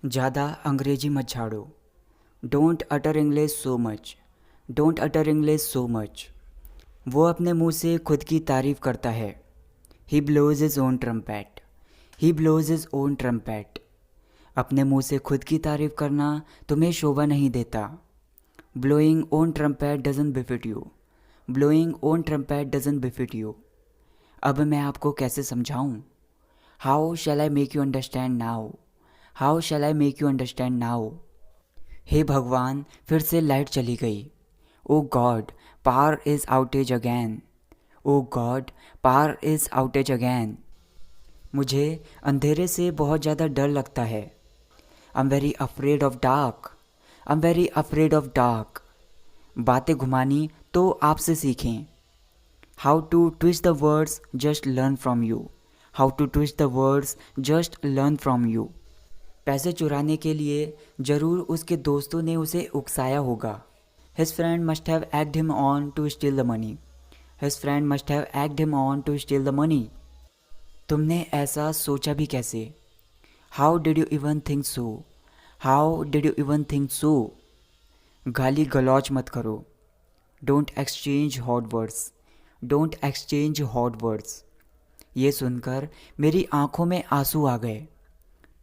ज़्यादा अंग्रेजी मत झाड़ो। Don't utter English so much. Don't utter English so much. वो अपने मुंह से खुद की तारीफ करता है। He blows his own trumpet. He blows his own trumpet. अपने मुंह से खुद की तारीफ करना तुम्हें शोभा नहीं देता। Blowing own trumpet doesn't befit you. Blowing own trumpet doesn't befit you. अब मैं आपको कैसे समझाऊं? How shall I make you understand now? How shall I make you understand now? हे भगवान, फिर से लाइट चली गई। Oh God, power is outage again. Oh God, power is outage again. मुझे अंधेरे से बहुत ज़्यादा डर लगता है। I am very afraid of dark. I am very afraid of dark. बातें घुमानी तो आपसे सीखें। How to twist the words just learn from you. How to twist the words just learn from you. पैसे चुराने के लिए ज़रूर उसके दोस्तों ने उसे उकसाया होगा। His friend must have egged him on to steal the money. His friend must have egged him on to steal the money. तुमने ऐसा सोचा भी कैसे? How did you even think so? How did you even think so? गाली गलौज मत करो। Don't exchange hot words. Don't exchange hot words. ये सुनकर मेरी आंखों में आंसू आ गए।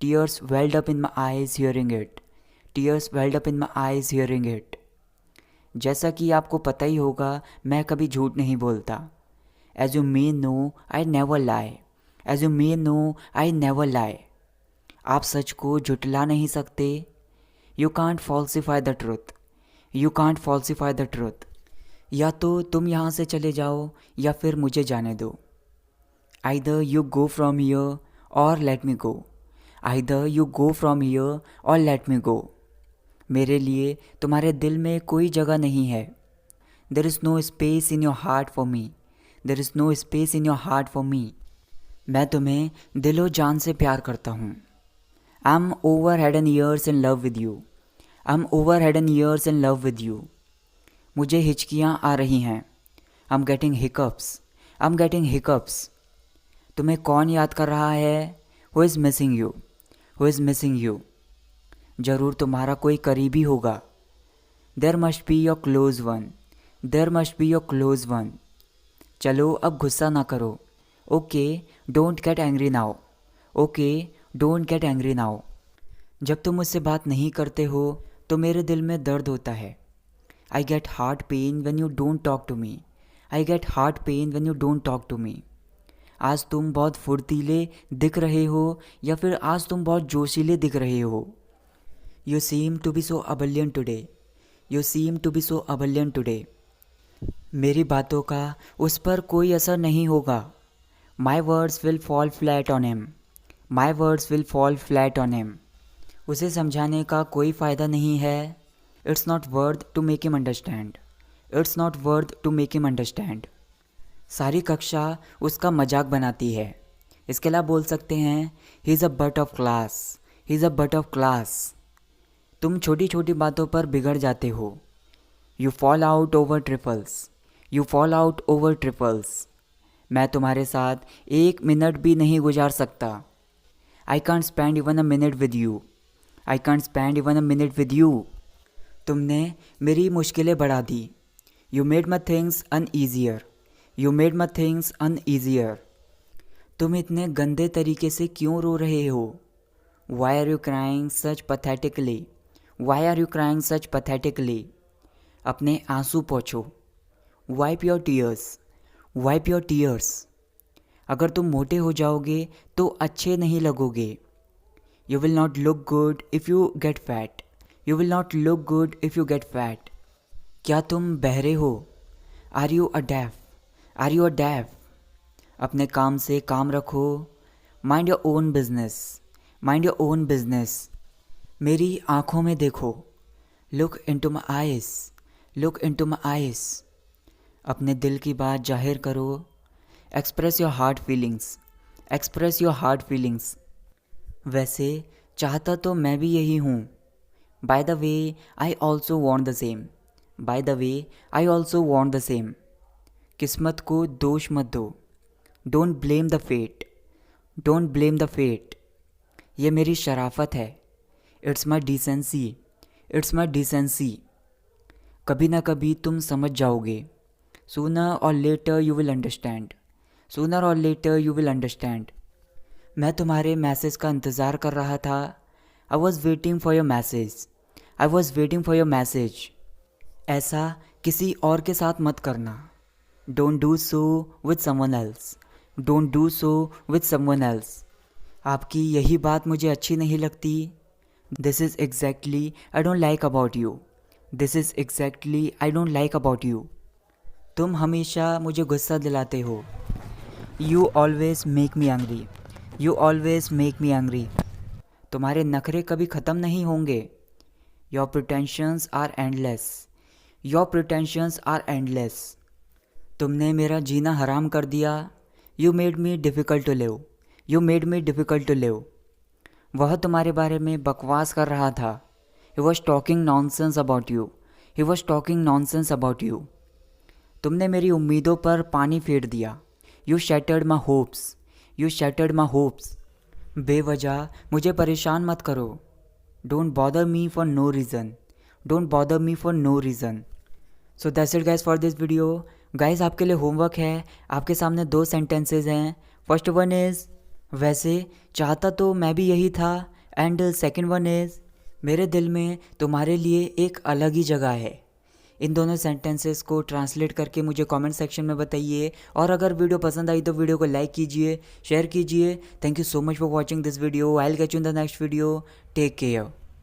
Tears welled up in my eyes hearing it. Tears welled up in my eyes hearing it. जैसा कि आपको पता ही होगा, मैं कभी झूठ नहीं बोलता। As you may know, I never lie. As you may know, I never lie. आप सच को झुठला नहीं सकते। You can't falsify the truth. You can't falsify the truth. या तो तुम यहाँ से चले जाओ या फिर मुझे जाने दो। Either you go from here or let me go. Either you go from here or let me go. मेरे लिए तुम्हारे दिल में कोई जगह नहीं है। There is no space in your heart for me. There is no space in your heart for me. मैं तुम्हें दिलो जान से प्यार करता हूँ। I'm over head and ears in love with you. I'm over head and ears in love with you. मुझे हिचकियाँ आ रही हैं। I'm getting hiccups. I'm getting hiccups. तुम्हें कौन याद कर रहा है? Who is missing you? Who is missing you? ज़रूर तुम्हारा कोई करीबी होगा। There must be your close one. There must be your close one. चलो अब गुस्सा ना करो। Okay, don't get angry now. Okay, don't get angry now. जब तुम मुझसे बात नहीं करते हो तो मेरे दिल में दर्द होता है। I get heart pain when you don't talk to me. I get heart pain when you don't talk to me. आज तुम बहुत फुर्तीले दिख रहे हो या फिर आज तुम बहुत जोशीले दिख रहे हो। You seem to be so ebullient today. You seem to be so ebullient today. मेरी बातों का उस पर कोई असर नहीं होगा। My words will fall flat on him. My words will fall flat on him. उसे समझाने का कोई फ़ायदा नहीं है। It's not worth to make him understand. It's not worth to make him understand. सारी कक्षा उसका मजाक बनाती है। इसके अलावा बोल सकते हैं he is a butt of class. He is a butt of class. तुम छोटी छोटी बातों पर बिगड़ जाते हो। You fall out over trifles. You fall out over trifles. मैं तुम्हारे साथ एक मिनट भी नहीं गुजार सकता। I can't spend even a minute with you. I can't spend even a minute with you. तुमने मेरी मुश्किलें बढ़ा दी। You made my things uneasier. You made my things uneasier. तुम इतने गंदे तरीके से क्यों रो रहे हो? Why are you crying such pathetically? Why are you crying such pathetically? अपने आंसू पोंछो। Wipe your tears. Wipe your tears. अगर तुम मोटे हो जाओगे तो अच्छे नहीं लगोगे। You will not look good if you get fat. You will not look good if you get fat. क्या तुम बहरे हो? Are you a deaf? Are you a deaf? अपने काम से काम रखो। Mind your own business. Mind your own business. मेरी आँखों में देखो। Look into my eyes. Look into my eyes. अपने दिल की बात जाहिर करो। Express your heart feelings. Express your heart feelings. वैसे चाहता तो मैं भी यही हूँ। By the way I also want the same. By the way I also want the same. किस्मत को दोष मत दो। Don't blame the fate. Don't blame the fate. ये मेरी शराफत है। It's my decency, it's my decency. कभी ना कभी तुम समझ जाओगे। Sooner or later you will understand, sooner or later you will understand. मैं तुम्हारे मैसेज का इंतज़ार कर रहा था। I was waiting for your message, I was waiting for your message. ऐसा किसी और के साथ मत करना। Don't do so with someone else, don't do so with someone else. आपकी यही बात मुझे अच्छी नहीं लगती। This is exactly I don't like about you, this is exactly I don't like about you. तुम हमेशा मुझे गुस्सा दिलाते हो। You always make me angry, you always make me angry. तुम्हारे नखरे कभी ख़त्म नहीं होंगे। Your pretensions are endless, your pretensions are endless. तुमने मेरा जीना हराम कर दिया। You made me difficult to live, you made me difficult to live. वह तुम्हारे बारे में बकवास कर रहा था। He was talking nonsense about you, he was talking nonsense about you. तुमने मेरी उम्मीदों पर पानी फेर दिया। You shattered my hopes, you shattered my hopes. बेवजह मुझे परेशान मत करो। Don't bother me for no reason, don't bother me for no reason. So that's it guys for this video. Guys आपके लिए होमवर्क है। आपके सामने 2 सेंटेंसेस हैं। फर्स्ट वन इज़ वैसे चाहता तो मैं भी यही था, एंड सेकंड वन इज़ मेरे दिल में तुम्हारे लिए एक अलग ही जगह है। इन दोनों सेंटेंसेस को ट्रांसलेट करके मुझे कमेंट सेक्शन में बताइए। और अगर वीडियो पसंद आई तो वीडियो को लाइक कीजिए, शेयर कीजिए। Thank you so much for watching this video. I will get you in the next video. Take care.